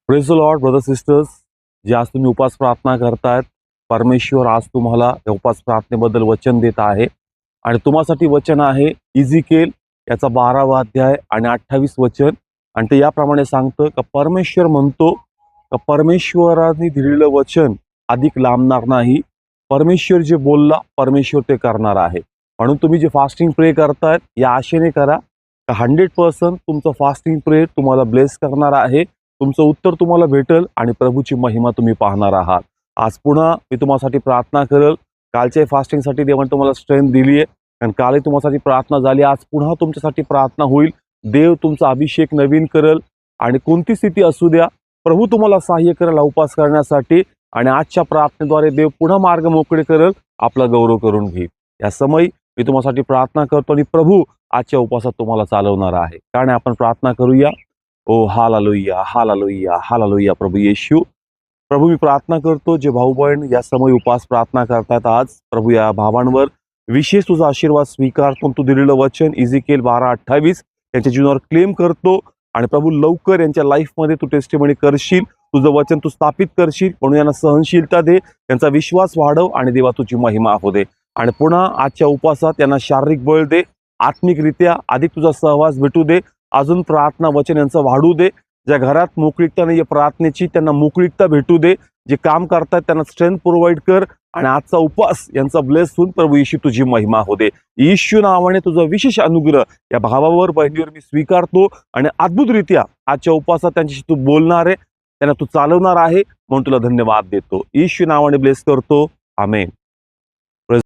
Praise the Lord brother sisters, जे आज तुम्ही उपास प्रार्थना करतायत, परमेश्वर आज तुम्हाला या उपास प्रार्थनेबद्दल वचन देत आहे. आणि तुम्हासाठी वचन आहे इझिकेल याचा 12वा अध्याय आणि 28 वचन. आणि ते याप्रमाणे सांगतं का परमेश्वर म्हणतो का परमेश्वराने दिलेलं वचन अधिक लांबणार नाही. परमेश्वर जे बोलला परमेश्वर ते करणार आहे. म्हणून तुम्ही जे फास्टिंग प्रे करतायत या आशेने करा का 100% तुमचं फास्टिंग प्रे तुम्हाला ब्लेस करणार आहे. तुमचं उत्तर तुम्हाला भेटेल आणि प्रभूची महिमा तुम्ही पाहणार आहात. आज पुन्हा मी तुम्हासाठी प्रार्थना करेल. कालच्या फास्टिंगसाठी देवाने तुम्हाला स्ट्रेंथ दिली आहे आणि कालही तुम्हासाठी प्रार्थना झाली. आज पुन्हा तुमच्यासाठी प्रार्थना होईल. देव तुमचा अभिषेक नवीन करेल आणि कोणती स्थिती असू द्या, प्रभू तुम्हाला सहाय्य करेल उपवास करण्यासाठी. आणि आजच्या प्रार्थनेद्वारे देव पुन्हा मार्ग मोकळे करेल, आपला गौरव करून घेईल. या समयी मी तुम्हासाठी प्रार्थना करतो आणि प्रभू आजच्या उपवासात तुम्हाला चालवणार आहे. कारण आपण प्रार्थना करूया. ओ हालेलुया, हालेलुया, हालेलुया. प्रभू येशू, प्रभू मी प्रार्थना करतो जे भाऊ बहीण या समय उपास प्रार्थना करतात, आज प्रभू या भावांवर विशेष तुझा आशीर्वाद स्वीकारतो. तू दिलेलं वचन इझिकेल 12:28 यांच्या जीवनावर क्लेम करतो. आणि प्रभू लवकर यांच्या लाईफमध्ये तू टेस्टिमनी करशील, तुझं वचन तू स्थापित करशील. म्हणून यांना सहनशीलता दे, त्यांचा विश्वास वाढव आणि देवा तुझी महिमा हो दे. आणि पुन्हा आजच्या उपवासात यांना शारीरिक बळ दे, आत्मिकरित्या अधिक तुझा सहवास भेटू दे. अजून प्रार्थना वचन यांचं वाढू दे. ज्या घरात मोकळीकता नाही प्रार्थनेची त्यांना मोकळीकता भेटू दे. जे काम करतात त्यांना स्ट्रेंथ प्रोव्हाइड कर. आणि आजचा उपवास यांचा ब्लेस होऊन प्रभू येशू तुझी महिमा हो दे. येशू नावाने तुझा विशेष अनुग्रह या भावावर बहिणीवर मी स्वीकारतो. आणि अद्भुतरित्या आजच्या उपवासात त्यांच्याशी तू बोलणार आहे, त्यांना तू चालवणार आहे, म्हणून तुला धन्यवाद देतो. येशू नावाने ब्लेस करतो. आमेन.